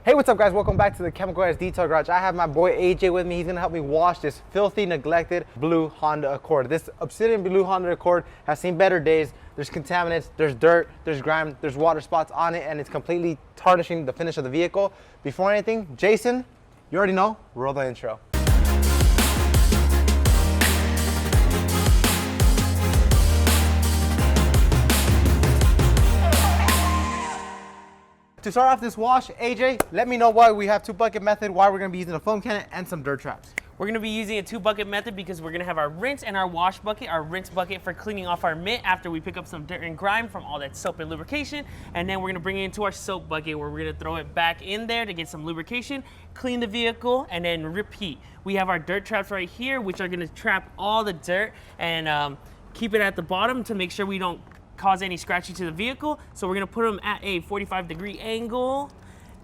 Hey, what's up guys? Welcome back to the chemicalguys detail garage. I have my boy AJ with me. He's gonna help me wash this filthy, neglected blue Honda Accord. This Obsidian blue Honda Accord has seen better days. There's contaminants, there's dirt, there's grime, there's water spots on it, and it's completely tarnishing the finish of the vehicle. Before anything, Jason, you already know, roll the intro. To start off this wash, AJ, let me know why we have 2-bucket method, why we're gonna be using a foam cannon and some dirt traps. We're gonna be using a 2-bucket method because we're gonna have our rinse and our wash bucket, our rinse bucket for cleaning off our mitt after we pick up some dirt and grime from all that soap and lubrication. And then we're gonna bring it into our soap bucket where we're gonna throw it back in there to get some lubrication, clean the vehicle, and then repeat. We have our dirt traps right here, which are gonna trap all the dirt and keep it at the bottom to make sure we don't cause any scratching to the vehicle. So we're gonna put them at a 45-degree angle,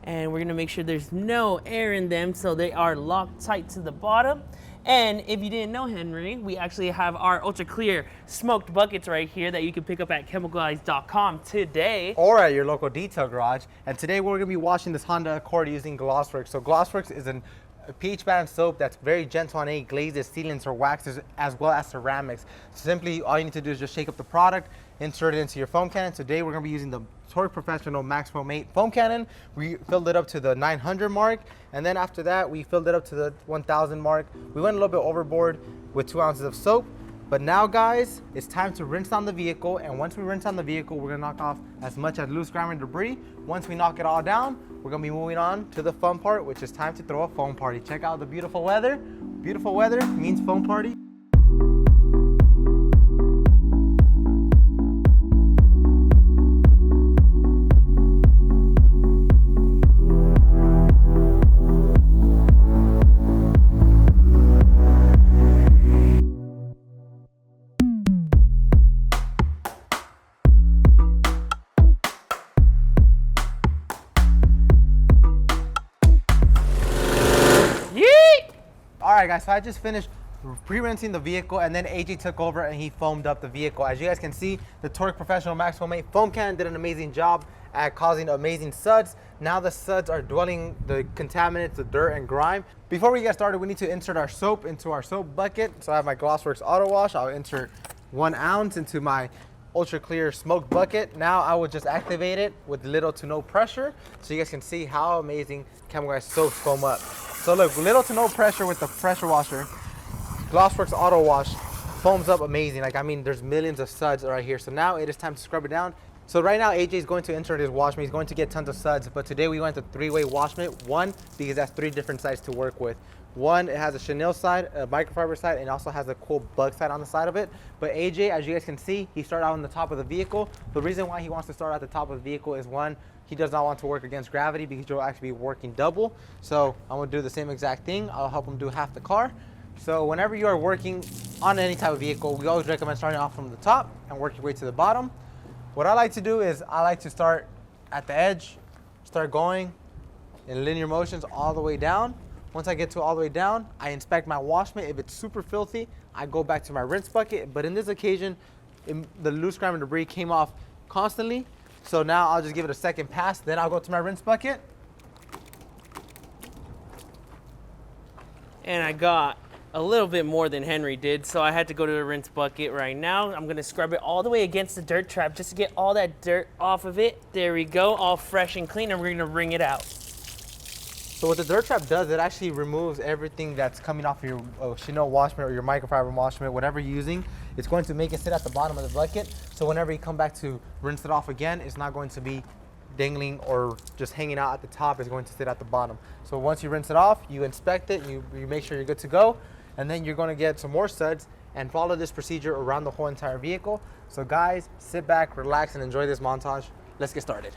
and we're gonna make sure there's no air in them so they are locked tight to the bottom. And if you didn't know, Henry, we actually have our ultra clear smoked buckets right here that you can pick up at chemicalguys.com today. Or at your local detail garage. And today we're gonna be washing this Honda Accord using GlossWorkz. So GlossWorkz is a pH balance soap that's very gentle on any glazes, sealants, or waxes, as well as ceramics. So simply, all you need to do is just shake up the product, insert it into your foam cannon. Today we're gonna be using the Torque Professional Max Foam 8 foam cannon. We filled it up to the 900 mark, and then after that we filled it up to the 1000 mark. We went a little bit overboard with 2 ounces of soap. But now guys, it's time to rinse down the vehicle, and once we rinse down the vehicle, we're gonna knock off as much as loose grime and debris. Once we knock it all down, we're gonna be moving on to the fun part, which is time to throw a foam party. Check out the beautiful weather. Beautiful weather means foam party. Alright guys, so I just finished pre-rinsing the vehicle, and then AJ took over and he foamed up the vehicle. As you guys can see, the Torque Professional Max Foam 8 foam cannon did an amazing job at causing amazing suds. Now the suds are dwelling the contaminants, the dirt and grime. Before we get started, we need to insert our soap into our soap bucket. So I have my GlossWorkz Auto Wash. I'll insert 1 ounce into my ultra clear smoked bucket. Now I will just activate it with little to no pressure so you guys can see how amazing chemicalguys soaps foam up. So look, little to no pressure with the pressure washer. GlossWorkz Auto Wash foams up amazing. Like, I mean, there's millions of suds right here. So now it is time to scrub it down. So right now AJ is going to insert his wash mitt. He's going to get tons of suds, but today we went to 3-way wash mitt. One, because that's 3 different sides to work with. One, it has a chenille side, a microfiber side, and also has a cool bug side on the side of it. But AJ, as you guys can see, he started out on the top of the vehicle. The reason why he wants to start at the top of the vehicle is, one, he does not want to work against gravity because you'll actually be working double. So I'm gonna do the same exact thing. I'll help him do half the car. So whenever you are working on any type of vehicle, we always recommend starting off from the top and work your way to the bottom. What I like to do is I like to start at the edge, start going in linear motions all the way down. Once I get to all the way down, I inspect my wash mitt. If it's super filthy, I go back to my rinse bucket. But in this occasion, the loose grime and debris came off constantly. So now I'll just give it a second pass. Then I'll go to my rinse bucket. And I got a little bit more than Henry did, so I had to go to the rinse bucket right now. I'm gonna scrub it all the way against the dirt trap just to get all that dirt off of it. There we go, all fresh and clean, and we're gonna wring it out. So what the dirt trap does, it actually removes everything that's coming off of your chenille wash mitt or your microfiber wash mitt, whatever you're using. It's going to make it sit at the bottom of the bucket. So whenever you come back to rinse it off again, it's not going to be dangling or just hanging out at the top. It's going to sit at the bottom. So once you rinse it off, you inspect it, you make sure you're good to go, and then you're going to get some more suds and follow this procedure around the whole entire vehicle. So guys, sit back, relax, and enjoy this montage. Let's get started.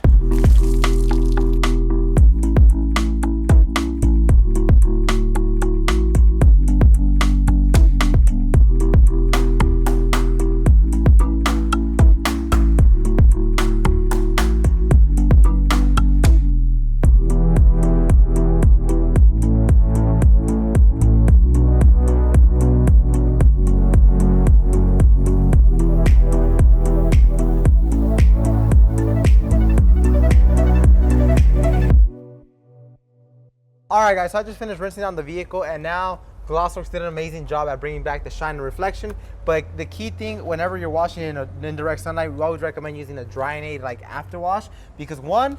All right, guys, so I just finished rinsing down the vehicle, and now GlossWorkz did an amazing job at bringing back the shine and reflection. But the key thing, whenever you're washing in indirect sunlight, we always recommend using a drying aid like after wash, because one,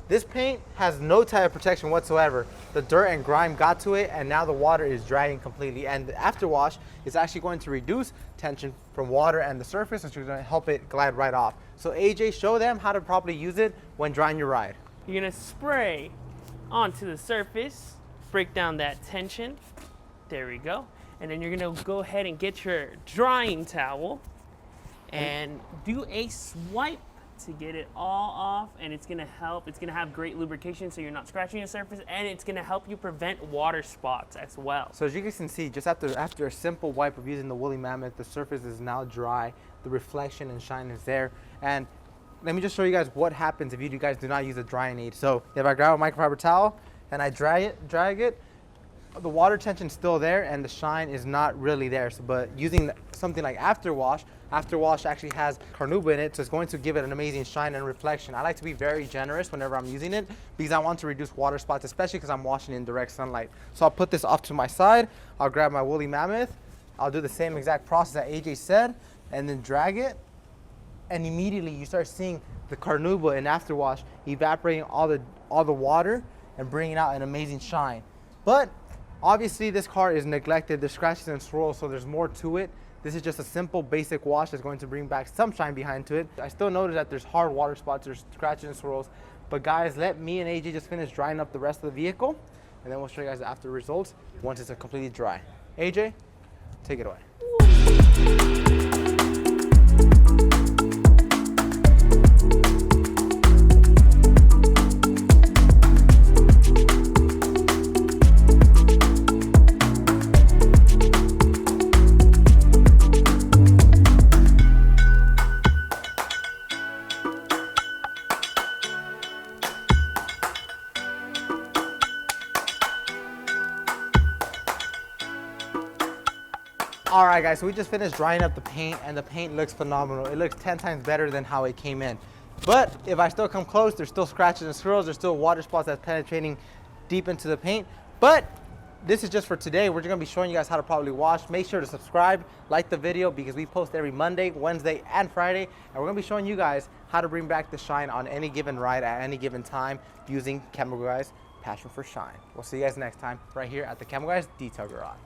this paint has no type of protection whatsoever. The dirt and grime got to it, and now the water is drying completely. And the after wash is actually going to reduce tension from water and the surface, which is going to help it glide right off. So AJ, show them how to properly use it when drying your ride. You're gonna spray onto the surface, break down that tension. There we go. And then you're gonna go ahead and get your drying towel and do a swipe to get it all off, and it's gonna help. It's gonna have great lubrication so you're not scratching the surface, and it's gonna help you prevent water spots as well. So as you guys can see, just after a simple wipe of using the woolly mammoth, the surface is now dry, the reflection and shine is there. And let me just show you guys what happens if you guys do not use a drying aid. So if I grab a microfiber towel and I drag it, the water tension is still there and the shine is not really there. So, but using something like after wash actually has carnauba in it, so it's going to give it an amazing shine and reflection. I like to be very generous whenever I'm using it because I want to reduce water spots, especially because I'm washing in direct sunlight. So I'll put this off to my side. I'll grab my woolly mammoth. I'll do the same exact process that AJ said, and then drag it. And immediately you start seeing the carnauba in afterwash evaporating all the water and bringing out an amazing shine. But obviously this car is neglected. There's scratches and swirls, so there's more to it. This is just a simple basic wash that's going to bring back some shine behind to it. I still notice that there's hard water spots, there's scratches and swirls. But guys, let me and AJ just finish drying up the rest of the vehicle, and then we'll show you guys the after results once it's completely dry. AJ, take it away. All right, guys, so we just finished drying up the paint, and the paint looks phenomenal. It looks 10 times better than how it came in. But if I still come close, there's still scratches and swirls, there's still water spots that's penetrating deep into the paint. But this is just for today. We're gonna be showing you guys how to properly wash. Make sure to subscribe, like the video, because we post every Monday, Wednesday, and Friday. And we're gonna be showing you guys how to bring back the shine on any given ride at any given time using chemicalguys' passion for shine. We'll see you guys next time right here at the chemicalguys Detail Garage.